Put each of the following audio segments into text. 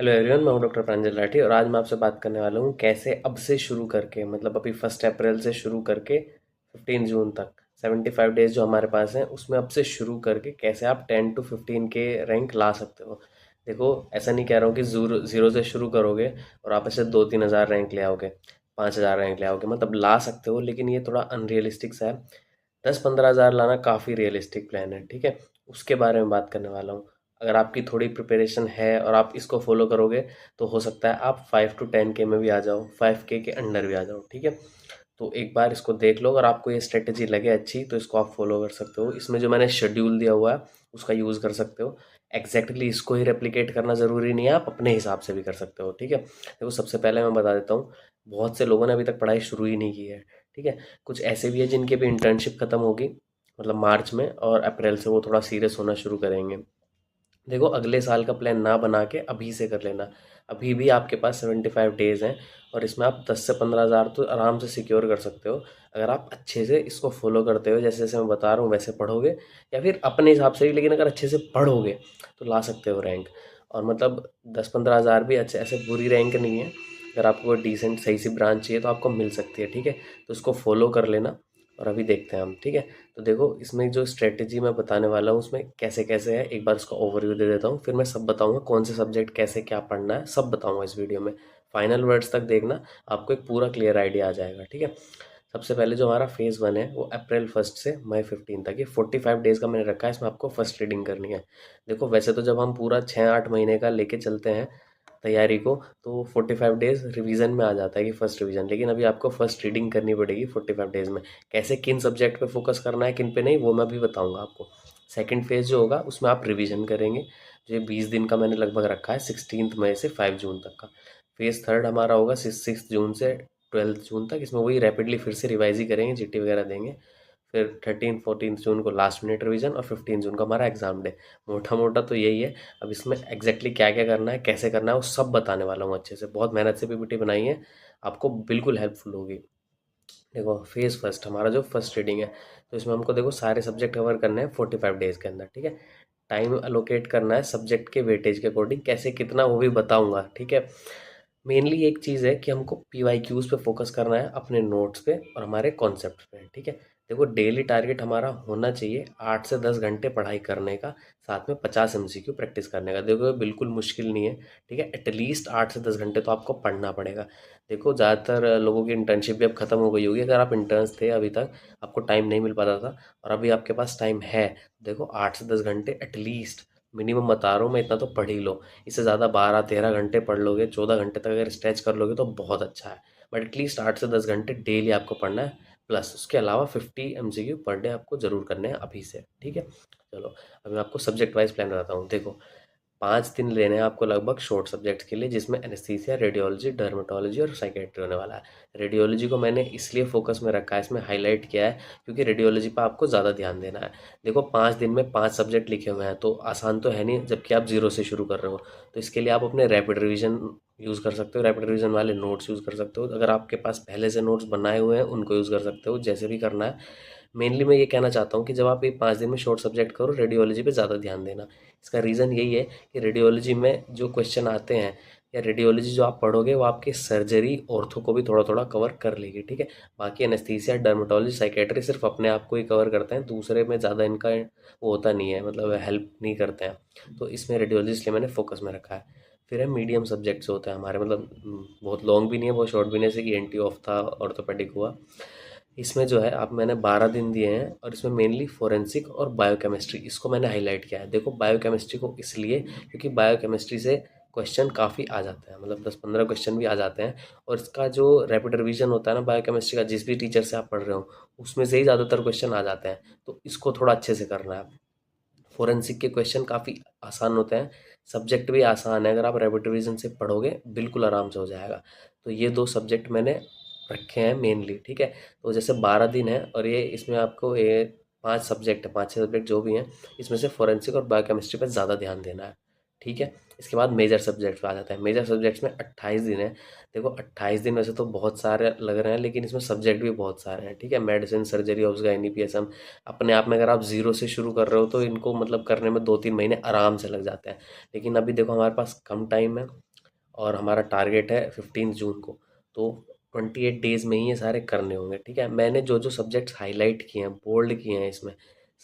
Hello everyone, मैं हूं doctor प्रांजल राठी और आज मैं आपसे बात करने वाला हूं कैसे अब से शुरू करके मतलब अभी 1 अप्रैल से शुरू करके 15 जून तक 75 डेज जो हमारे पास हैं उसमें अब से शुरू करके कैसे आप 10 to 15 के रैंक ला सकते हो। देखो, ऐसा नहीं कह रहा हूँ कि ज़ीरो ज़ीरो से शुरू करोगे और आप ऐसे 2-3 हज़ार रैंक ले आओगे, 5 हज़ार रैंक ले आओगे, मतलब ला सकते हो लेकिन ये थोड़ा अनरियलिस्टिक सा है। 10-15 हज़ार लाना काफ़ी रियलिस्टिक प्लान है, ठीक है। उसके बारे में बात करने वाला हूँ। अगर आपकी थोड़ी प्रिपरेशन है और आप इसको फॉलो करोगे तो हो सकता है आप 5 to 10 के में भी आ जाओ, 5 के अंडर भी आ जाओ, ठीक है। तो एक बार इसको देख लो, अगर आपको ये स्ट्रेटेजी लगे अच्छी तो इसको आप फॉलो कर सकते हो। इसमें जो मैंने शेड्यूल दिया हुआ है उसका यूज़ कर सकते हो। एग्जैक्टली इसको ही रेप्लिकेट करना ज़रूरी नहीं है, आप अपने हिसाब से भी कर सकते हो, ठीक है। देखो, सबसे पहले मैं बता देता हूँ, बहुत से लोगों ने अभी तक पढ़ाई शुरू ही नहीं की है, ठीक है। कुछ ऐसे भी है जिनकी भी इंटर्नशिप खत्म होगी, मतलब मार्च में, और अप्रैल से वो थोड़ा सीरियस होना शुरू करेंगे। देखो, अगले साल का प्लान ना बना के अभी से कर लेना। अभी भी आपके पास 75 डेज हैं और इसमें आप 10 से 15 हज़ार तो आराम से सिक्योर कर सकते हो। अगर आप अच्छे से इसको फॉलो करते हो, जैसे जैसे मैं बता रहा हूँ वैसे पढ़ोगे, या फिर अपने हिसाब से ही, लेकिन अगर अच्छे से पढ़ोगे तो ला सकते हो रैंक। और मतलब 10-15 हज़ार भी अच्छे, ऐसे बुरी रैंक नहीं है। अगर आपको डिसेंट सही सी ब्रांच चाहिए तो आपको मिल सकती है, ठीक है। तो इसको फॉलो कर लेना और अभी देखते हैं हम, ठीक है। तो देखो, इसमें जो स्ट्रेटजी मैं बताने वाला हूँ उसमें कैसे कैसे है, एक बार उसका ओवरव्यू दे देता हूँ, फिर मैं सब बताऊंगा कौन से सब्जेक्ट कैसे क्या पढ़ना है, सब बताऊंगा इस वीडियो में। फाइनल वर्ड्स तक देखना, आपको एक पूरा क्लियर आइडिया आ जाएगा, ठीक है। सबसे पहले जो हमारा फेज़ 1 है वो अप्रैल 1 से मई 15 तक, ये 45 डेज़ का मैंने रखा है, इसमें आपको फर्स्ट रीडिंग करनी है। देखो, वैसे तो जब हम पूरा 6-8 महीने का लेके चलते हैं तैयारी को, तो 45 डेज़ रिवीजन में आ जाता है कि फर्स्ट रिवीजन, लेकिन अभी आपको फर्स्ट रीडिंग करनी पड़ेगी 45 डेज़ में। कैसे, किन सब्जेक्ट पे फोकस करना है, किन पे नहीं, वो मैं भी बताऊंगा आपको। सेकंड फेज़ जो होगा उसमें आप रिवीजन करेंगे, जो ये 20 दिन का मैंने लगभग रखा है, 16 मई से 5 जून तक का। फेज़ थर्ड हमारा होगा 6 जून से 12 जून तक, इसमें वही रैपिडली फिर से रिवाइज ही करेंगे, जीटी वगैरह देंगे। फिर 13-14 जून को लास्ट मिनट रिवीजन और 15 जून को हमारा एग्ज़ाम डे। मोटा मोटा तो यही है। अब इसमें एग्जैक्टली क्या क्या करना है, कैसे करना है, वो सब बताने वाला हूँ अच्छे से। बहुत मेहनत से पीपीटी बनाई है, आपको बिल्कुल हेल्पफुल होगी। देखो, फेज़ फर्स्ट हमारा जो फर्स्ट रीडिंग है, तो इसमें हमको देखो सारे सब्जेक्ट कवर करने हैं 45 डेज़ के अंदर, ठीक है। टाइम अलोकेट करना है सब्जेक्ट के वेटेज के अकॉर्डिंग, कैसे कितना वो भी बताऊंगा, ठीक है। मेनली एक चीज़ है कि हमको पीवाईक्यूज़ पे फोकस करना है, अपने नोट्स पे और हमारे कॉन्सेप्ट पे, ठीक है। देखो, डेली टारगेट हमारा होना चाहिए 8 से 10 घंटे पढ़ाई करने का, साथ में 50 एमसीक्यू प्रैक्टिस करने का। देखो, ये बिल्कुल मुश्किल नहीं है, ठीक है। एटलीस्ट 8 से 10 घंटे तो आपको पढ़ना पड़ेगा। देखो, ज़्यादातर लोगों की इंटर्नशिप भी अब ख़त्म हो गई होगी। अगर आप इंटर्न्स थे अभी तक, आपको टाइम नहीं मिल पाता था, और अभी आपके पास टाइम है। देखो, 8 से 10 घंटे एटलीस्ट, मिनिमम बता रहा हूँ मैं, इतना तो पढ़ ही लो। इससे ज़्यादा 12-13 घंटे पढ़ लोगे, 14 घंटे तक अगर स्ट्रेच कर लोगे तो बहुत अच्छा है। बट एटलीस्ट 8 से 10 घंटे डेली आपको पढ़ना है, प्लस उसके अलावा 50 एमसीक्यू पर डे आपको ज़रूर करने हैं अभी से, ठीक है। चलो, अभी मैं आपको सब्जेक्ट वाइज प्लान बताता हूँ। देखो, 5 दिन लेने हैं आपको लगभग शॉर्ट सब्जेक्ट्स के लिए, जिसमें एनेस्थीसिया, रेडियोलॉजी, डर्मेटोलॉजी और साइकेट्री होने वाला है। रेडियोलॉजी को मैंने इसलिए फोकस में रखा है, इसमें हाईलाइट किया है, क्योंकि रेडियोलॉजी पर आपको ज़्यादा ध्यान देना है। देखो, 5 दिन में 5 सब्जेक्ट लिखे हुए हैं, तो आसान तो है नहीं, जबकि आप जीरो से शुरू कर रहे हो। तो इसके लिए आप अपने रैपिड रिवीजन यूज़ कर सकते हो, रैपिड रिवीजन वाले नोट्स यूज़ कर सकते हो। अगर आपके पास पहले से नोट्स बनाए हुए हैं उनको यूज़ कर सकते हो, जैसे भी करना है। मेनली मैं ये कहना चाहता हूँ कि जब आप ये 5 दिन में शॉर्ट सब्जेक्ट करो, रेडियोलॉजी पे ज़्यादा ध्यान देना। इसका रीज़न यही है कि रेडियोलॉजी में जो क्वेश्चन आते हैं, या रेडियोलॉजी जो आप पढ़ोगे, वो आपके सर्जरी ऑर्थो को भी थोड़ा थोड़ा कवर कर लेगी, ठीक है। बाकी एनेस्थीसिया, डर्मेटोलॉजी, साइकेट्री सिर्फ अपने आप को ही कवर करते हैं, दूसरे में ज़्यादा इनका वो होता नहीं है, मतलब हेल्प नहीं करते हैं। तो इसमें रेडियोलॉजी इसलिए मैंने फोकस में रखा है। फिर है मीडियम सब्जेक्ट्स होते हैं हमारे, मतलब बहुत लॉन्ग भी नहीं है, बहुत शॉर्ट भी नहीं है, जैसे कि एंटी ऑफ था, ऑर्थोपेडिक हुआ। इसमें जो है, आप मैंने 12 दिन दिए हैं और इसमें मेनली फोरेंसिक और बायोकेमिस्ट्री, इसको मैंने हाईलाइट किया है। देखो, बायोकेमिस्ट्री को इसलिए क्योंकि बायोकेमिस्ट्री से क्वेश्चन काफ़ी आ जाते हैं, मतलब 10-15 क्वेश्चन भी आ जाते हैं। और इसका जो रैपिड रिवीजन होता है ना बायोकेमिस्ट्री का, जिस भी टीचर से आप पढ़ रहे हो, उसमें से ही ज़्यादातर क्वेश्चन आ जाते हैं। तो इसको थोड़ा अच्छे से करना है। फोरेंसिक के क्वेश्चन काफ़ी आसान होते हैं, सब्जेक्ट भी आसान है, अगर आप रैपिड रिवीजन से पढ़ोगे बिल्कुल आराम से हो जाएगा। तो ये 2 सब्जेक्ट मैंने रखे हैं मेनली, ठीक है। तो जैसे 12 दिन है और ये इसमें आपको ये 5 सब्जेक्ट है, 5-6 सब्जेक्ट जो भी हैं, इसमें से फोरेंसिक और बायोकेमिस्ट्री पर ज़्यादा ध्यान देना है, ठीक है। इसके बाद मेजर सब्जेक्ट्स पे आ जाता है। मेजर सब्जेक्ट्स में 28 दिन है। देखो, 28 दिन वैसे तो बहुत सारे लग रहे हैं, लेकिन इसमें सब्जेक्ट भी बहुत सारे हैं, ठीक है। Medicine, surgery, obs, gynae, PSM. अपने आप में अगर आप ज़ीरो से शुरू कर रहे हो तो इनको मतलब करने में 2-3 महीने आराम से लग जाते हैं। लेकिन अभी देखो, हमारे पास कम टाइम है, और हमारा टारगेट है 15 जून को। तो 28 डेज़ में ही ये सारे करने होंगे, ठीक है। मैंने जो जो सब्जेक्ट्स हाईलाइट किए हैं, बोल्ड किए हैं इसमें,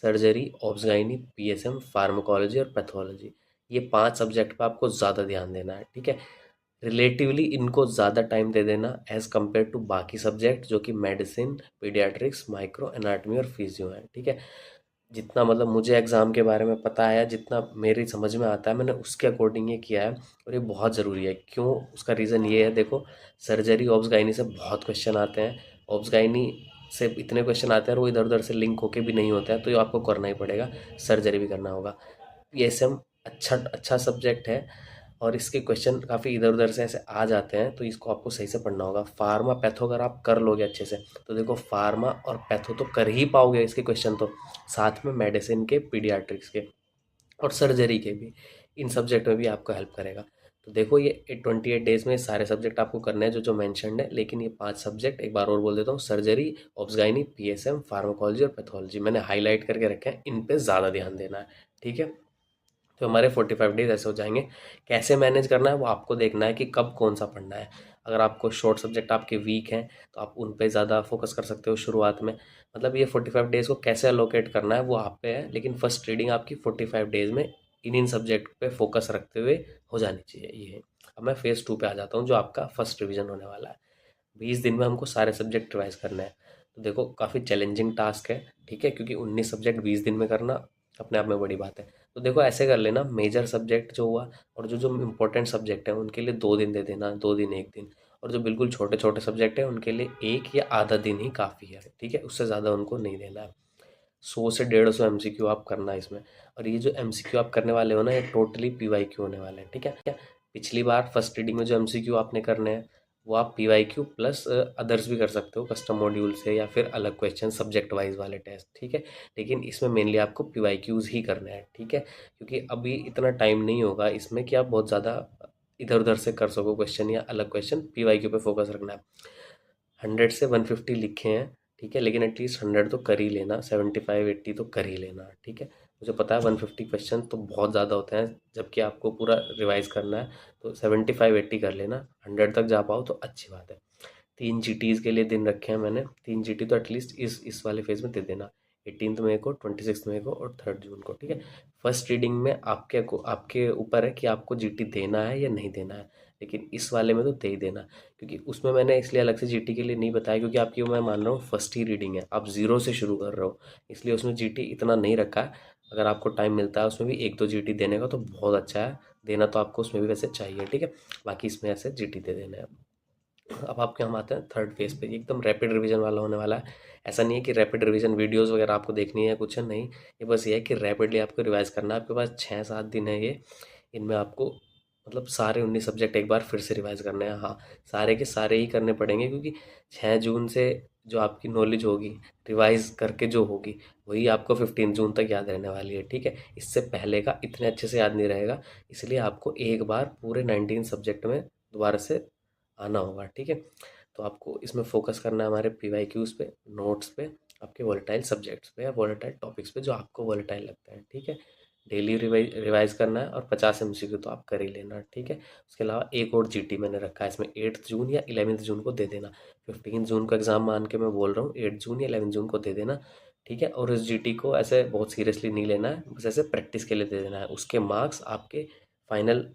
सर्जरी, ऑब्सगाइनी, पीएसएम, फार्माकोलॉजी और पैथोलॉजी, ये 5 सब्जेक्ट पे आपको ज़्यादा ध्यान देना है, ठीक है। रिलेटिवली इनको ज़्यादा टाइम दे देना एज़ कम्पेयर टू बाकी सब्जेक्ट जो कि मेडिसिन, पीडियाट्रिक्स, माइक्रो एनाटमी और फिजियो है, ठीक है। जितना मतलब मुझे एग्ज़ाम के बारे में पता है, जितना मेरी समझ में आता है, मैंने उसके अकॉर्डिंग ये किया है। और ये बहुत ज़रूरी है। क्यों? उसका रीज़न ये है, देखो, सर्जरी ऑब्स-गायनी से बहुत क्वेश्चन आते हैं। ऑब्स-गायनी से इतने क्वेश्चन आते हैं और वो इधर उधर से लिंक होके भी नहीं होते हैं, तो ये आपको करना ही पड़ेगा। सर्जरी भी करना होगा। पीएसएम अच्छा अच्छा सब्जेक्ट है और इसके क्वेश्चन काफ़ी इधर उधर से ऐसे आ जाते हैं, तो इसको आपको सही से पढ़ना होगा। फार्मा पैथो अगर आप कर लोगे अच्छे से, तो देखो, फार्मा और पैथो तो कर ही पाओगे इसके क्वेश्चन तो, साथ में मेडिसिन के, पीडियाट्रिक्स के और सर्जरी के भी, इन सब्जेक्ट में भी आपको हेल्प करेगा। तो देखो, ये 28 डेज में सारे सब्जेक्ट आपको करने हैं जो जो मैंशनड है, लेकिन ये 5 सब्जेक्ट एक बार और बोल देता हूँ: सर्जरी, ऑब्सगाइनी, पीएसएम, फार्माकोलॉजी और पैथोलॉजी मैंने हाईलाइट करके रखे हैं, इन पे ज़्यादा ध्यान देना है, ठीक है। तो हमारे 45 डेज ऐसे हो जाएंगे। कैसे मैनेज करना है वो आपको देखना है कि कब कौन सा पढ़ना है। अगर आपको शॉर्ट सब्जेक्ट आपके वीक हैं, तो आप उन पे ज़्यादा फोकस कर सकते हो शुरुआत में। मतलब ये 45 डेज़ को कैसे अलोकेट करना है वो आप पे है, लेकिन फर्स्ट रीडिंग आपकी 45 डेज़ में इन इन सब्जेक्ट पे फोकस रखते हुए हो जानी चाहिए ये। अब मैं फेज़ 2 पे आ जाता हूँ, जो आपका फर्स्ट रिवीजन होने वाला है। 20 दिन में हमको सारे सब्जेक्ट रिवाइज करने हैं। तो देखो, काफ़ी चैलेंजिंग टास्क है, ठीक है, क्योंकि 19 सब्जेक्ट 20 दिन में करना अपने आप में बड़ी बात है। तो देखो, ऐसे कर लेना, मेजर सब्जेक्ट जो हुआ और जो जो इम्पोर्टेंट सब्जेक्ट है उनके लिए 2 दिन दे देना, 2 दिन 1 दिन। और जो बिल्कुल छोटे छोटे सब्जेक्ट हैं उनके लिए 1 या आधा दिन ही काफ़ी है, ठीक है, उससे ज़्यादा उनको नहीं देना है। 100 से 150 एमसीक्यू आप करना है इसमें। और ये जो एमसीक्यू आप करने वाले हो ना, ये टोटली पीवाईक्यू होने वाले हैं, ठीक है। पिछली बार फर्स्ट रीडिंग में जो एमसीक्यू आपने करने हैं, वो आप पीवाईक्यू प्लस अदर्स भी कर सकते हो कस्टम मॉड्यूल से, या फिर अलग क्वेश्चन सब्जेक्ट वाइज वाले टेस्ट, ठीक है। लेकिन इसमें मेनली आपको पीवाईक्यूज ही करने हैं, ठीक है, क्योंकि अभी इतना टाइम नहीं होगा इसमें कि आप बहुत ज़्यादा इधर उधर से कर सको क्वेश्चन या अलग क्वेश्चन। पीवाईक्यू पे फोकस रखना है। 100 से 150 लिखे हैं, ठीक है, लेकिन एटलीस्ट 100 तो कर ही लेना, 75-80 तो कर ही लेना, ठीक है। मुझे पता है 150 क्वेश्चन तो बहुत ज़्यादा होते हैं, जबकि आपको पूरा रिवाइज करना है। तो 75-80 कर लेना, 100 तक जा पाओ तो अच्छी बात है। 3 जीटीज़ के लिए दिन रखे हैं मैंने, 3 जीटी तो एटलीस्ट इस वाले फेज में दे देना: 18 मई को, 26 मई को और 3 जून को, ठीक है। फर्स्ट रीडिंग में आपके ऊपर है कि आपको जीटी देना है या नहीं देना है, लेकिन इस वाले में तो दे ही देना। क्योंकि उसमें मैंने इसलिए अलग से जीटी के लिए नहीं बताया, क्योंकि आपकी, मैं मान रहा हूँ, फर्स्ट ही रीडिंग है, आप ज़ीरो से शुरू कर रहे हो, इसलिए उसमें जीटी इतना नहीं रखा है। अगर आपको टाइम मिलता है उसमें भी 1-2 जीटी देने का तो बहुत अच्छा है, देना तो आपको उसमें भी वैसे चाहिए, ठीक है। बाकी इसमें ऐसे जीटी दे देना है। अब आपके हम आते हैं थर्ड फेज पे, ये एकदम रैपिड रिवीजन वाला होने वाला है। ऐसा नहीं है कि रैपिड रिवीजन वीडियोस वगैरह आपको देखनी है, कुछ नहीं, ये बस ये है कि रैपिडली आपको रिवाइज करना है। आपके पास 6-7 दिन है ये, इनमें आपको मतलब सारे 19 सब्जेक्ट एक बार फिर से रिवाइज करने हैं। हाँ, सारे के सारे ही करने पड़ेंगे, क्योंकि 6 जून से जो आपकी नॉलेज होगी रिवाइज करके जो होगी, वही आपको 15 जून तक याद रहने वाली है, ठीक है। इससे पहले का इतने अच्छे से याद नहीं रहेगा, इसलिए आपको एक बार पूरे 19 सब्जेक्ट में दोबारा से आना होगा, ठीक है। तो आपको इसमें फोकस करना है हमारे पीवाईक्यूज पे, नोट्स पे, आपके वॉलेटाइल सब्जेक्ट्स पे या वॉलेटाइल टॉपिक्स पे जो आपको वॉलेटाइल लगता है, ठीक है। डेली रिवाइज करना है और 50 एमसीक्यू तो आप कर ही लेना, ठीक है। उसके अलावा एक और जीटी मैंने रखा है इसमें, 8 जून या 11 जून को दे देना। 15 जून को एग्ज़ाम मान के मैं बोल रहा हूँ, 8 जून या 11 जून को दे देना, ठीक है। और इस जीटी को ऐसे बहुत सीरियसली नहीं लेना है, बस ऐसे प्रैक्टिस के लिए दे देना है। उसके मार्क्स आपके फाइनल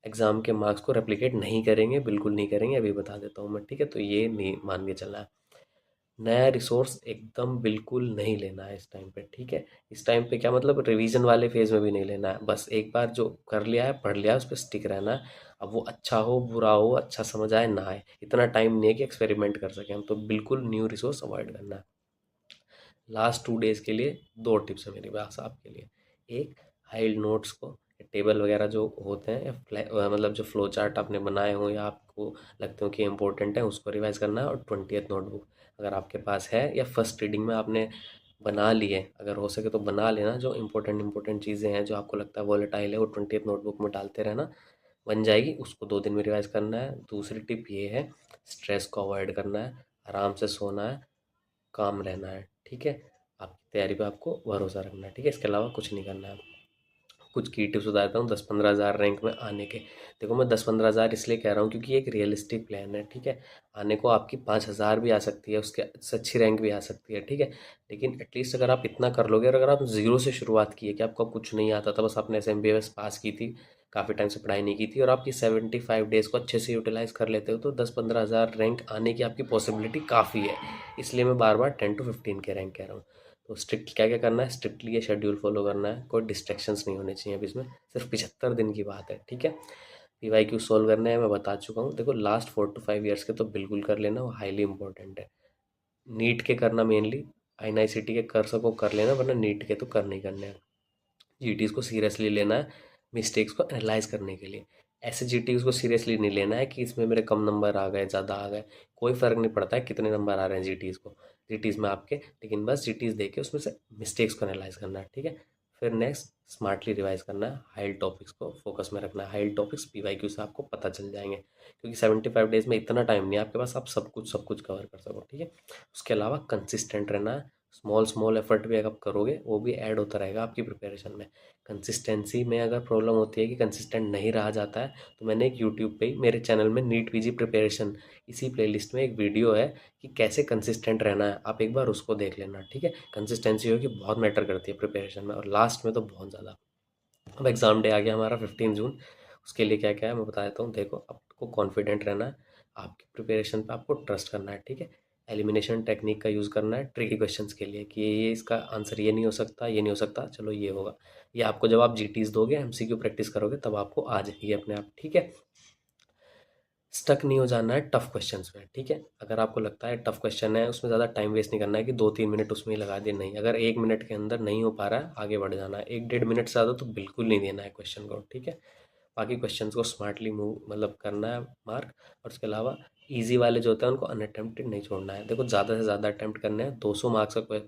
एग्ज़ाम के मार्क्स को रेप्लिकेट नहीं करेंगे, बिल्कुल नहीं करेंगे, अभी बता देता हूँ मैं, ठीक है। तो ये नहीं मान के चलना है। नया रिसोर्स एकदम बिल्कुल नहीं लेना है इस टाइम पे, ठीक है। इस टाइम पे क्या मतलब, रिवीजन वाले फेज में भी नहीं लेना है, बस एक बार जो कर लिया है, पढ़ लिया है, उस पर स्टिक रहना है। अब वो अच्छा हो, बुरा हो, अच्छा समझ आए ना आए, इतना टाइम नहीं है कि एक्सपेरिमेंट कर सकें हम, तो बिल्कुल न्यू रिसोर्स अवॉइड करना है। लास्ट 2 डेज़ के लिए 2 टिप्स है मेरी पास आपके लिए। एक, हाइड नोट्स को, टेबल वगैरह जो होते हैं, या मतलब जो फ्लो चार्ट आपने बनाए हों या आपको लगते हो कि इम्पोर्टेंट है, उसको रिवाइज करना है। और 20th नोटबुक अगर आपके पास है, या फर्स्ट रीडिंग में आपने बना लिए, अगर हो सके तो बना लेना, जो इंपॉर्टेंट इंपॉर्टेंट चीज़ें हैं जो आपको लगता है वॉलेटाइल है, वो 20th नोटबुक में डालते रहना, बन जाएगी। उसको 2 दिन में रिवाइज करना है। दूसरी टिप ये है, स्ट्रेस को अवॉइड करना है, आराम से सोना है, काम रहना है, ठीक है। आपकी तैयारी पे आपको भरोसा रखना है, ठीक है, इसके अलावा कुछ नहीं करना है। कुछ की टिप्स बता देता हूँ 10-15 हज़ार रैंक में आने के। देखो मैं 10-15 हज़ार इसलिए कह रहा हूँ क्योंकि ये एक रियलिस्टिक प्लान है, ठीक है। आने को आपकी 5 हज़ार भी आ सकती है, उसके से अच्छी रैंक भी आ सकती है, ठीक है। लेकिन एटलीस्ट अगर आप इतना कर लोगे और अगर आप ज़ीरो से शुरुआत की है कि आपको कुछ नहीं आता था, बस आपने SMBA पास की थी, काफ़ी टाइम से पढ़ाई नहीं की थी और आप ये 75 डेज़ को अच्छे से यूटिलाइज़ कर लेते हो, तो 10-15 हज़ार रैंक आने की आपकी पॉसिबिलिटी काफ़ी है। इसलिए मैं बार बार 10 to 15 के रैंक कह रहा हूँ। तो स्ट्रिक्ट क्या क्या करना है, स्ट्रिक्टली ये शेड्यूल फॉलो करना है, कोई डिस्ट्रैक्शंस नहीं होने चाहिए। अब इसमें सिर्फ 75 दिन की बात है, ठीक है। PYQ सॉल्व करना है, मैं बता चुका हूँ। देखो लास्ट 4 to 5 ईयर्स के तो बिल्कुल कर लेना, वो हाईली इंपॉर्टेंट है। नीट के करना मेनली, NICT के कर सको कर लेना, वरना नीट के तो कर नहीं करने हैं। GTs को सीरियसली लेना है, मिस्टेक्स को एनालाइज करने के लिए। ऐसे GTs को सीरियसली नहीं लेना है कि इसमें मेरे कम नंबर आ गए, ज़्यादा आ गए, कोई फ़र्क नहीं पड़ता है कितने नंबर आ रहे हैं GTs को, GTs में आपके, लेकिन बस GTs देख के उसमें से मिस्टेक्स को एनालाइज करना है, ठीक है। फिर नेक्स्ट स्मार्टली रिवाइज करना है, हाई टॉपिक्स को फोकस में रखना है। हाई टॉपिक्स PYQ से आपको पता चल जाएंगे, क्योंकि 75 डेज में इतना टाइम नहीं है आपके पास आप सब कुछ कवर कर सको, ठीक है। उसके अलावा कंसिस्टेंट रहना है, स्मॉल स्मॉल एफर्ट भी अगर आप करोगे वो भी ऐड होता रहेगा आपकी प्रिपरेशन में। कंसिस्टेंसी में अगर प्रॉब्लम होती है कि कंसिस्टेंट नहीं रहा जाता है, तो मैंने एक यूट्यूब पे ही मेरे चैनल में नीट PG प्रिपरेशन, इसी प्लेलिस्ट में एक वीडियो है कि कैसे कंसिस्टेंट रहना है, आप एक बार उसको देख लेना, ठीक है। कंसिस्टेंसी होगी बहुत मैटर करती है प्रिपरेशन में, और लास्ट में तो बहुत ज़्यादा। अब एग्ज़ाम डे आ गया हमारा 15 जून, उसके लिए क्या क्या है मैं बता देता हूँ। देखो आपको कॉन्फिडेंट रहना है, आपकी प्रिपरेशन पे आपको ट्रस्ट करना है, ठीक है। एलिमिनेशन टेक्निक का यूज़ करना है ट्रिकी क्वेश्चंस के लिए, कि ये इसका आंसर ये नहीं हो सकता, ये नहीं हो सकता, चलो ये होगा। ये आपको जब आप GTs दोगे, MCQ प्रैक्टिस करोगे, तब आपको आ जाएगी अपने आप, ठीक है। स्टक नहीं हो जाना है टफ क्वेश्चंस में, ठीक है। अगर आपको लगता है टफ क्वेश्चन है, उसमें ज़्यादा टाइम वेस्ट नहीं करना है कि 2-3 मिनट उसमें ही लगा दिए, नहीं। अगर 1 मिनट के अंदर नहीं हो पा रहा है, आगे बढ़ जाना है। 1-1.5 मिनट से ज़्यादा तो बिल्कुल नहीं देना है क्वेश्चन को, ठीक है। बाकी क्वेश्चंस को स्मार्टली मूव मतलब करना है मार्क। और उसके अलावा इजी वाले जो होते हैं उनको अनअटेम्प्टेड नहीं छोड़ना है। देखो ज़्यादा से ज़्यादा अटैम्प्ट करने हैं। 200 मार्क्स का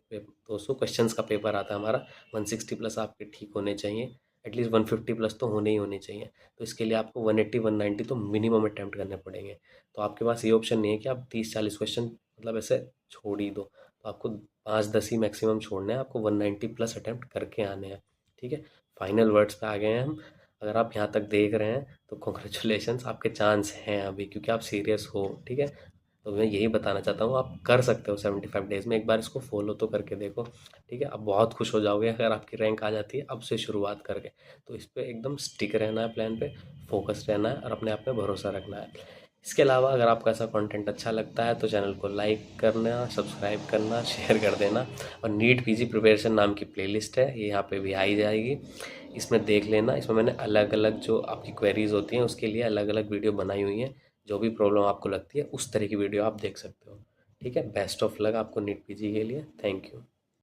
200 क्वेश्चंस का पेपर आता है हमारा, 160 प्लस आपके ठीक होने चाहिए, एटलीस्ट 150 प्लस तो होने ही होने चाहिए। तो इसके लिए आपको 180-190 तो मिनिमम अटैम्प्ट करने पड़ेंगे। तो आपके पास ये ऑप्शन नहीं है कि आप 30-40 क्वेश्चन मतलब ऐसे छोड़ ही दो, तो आपको 5-10 ही मैक्सिमम छोड़ने हैं, आपको 190 प्लस अटैम्प्ट करके आने हैं, ठीक है। फाइनल वर्ड्स पे आ गए हैं हम। अगर आप यहाँ तक देख रहे हैं तो कॉन्ग्रेचुलेशंस, आपके चांस हैं अभी, क्योंकि आप सीरियस हो, ठीक है। तो मैं यही बताना चाहता हूँ, आप कर सकते हो 75 डेज़ में, एक बार इसको फॉलो तो करके देखो, ठीक है। आप बहुत खुश हो जाओगे अगर आपकी रैंक आ जाती है अब से शुरुआत करके। तो इस पे एकदम स्टिक रहना है, प्लान पे फोकस रहना है और अपने आप में भरोसा रखना है। इसके अलावा अगर आपको ऐसा कंटेंट अच्छा लगता है तो चैनल को लाइक करना, सब्सक्राइब करना, शेयर कर देना। और नीट PG प्रिपरेशन नाम की प्लेलिस्ट है, ये यहाँ पे भी आई जाएगी, इसमें देख लेना। इसमें मैंने अलग अलग जो आपकी क्वेरीज होती हैं उसके लिए अलग अलग वीडियो बनाई हुई हैं। जो भी प्रॉब्लम आपको लगती है उस तरह की वीडियो आप देख सकते हो, ठीक है। बेस्ट ऑफ लक आपको नीट PG के लिए, थैंक यू।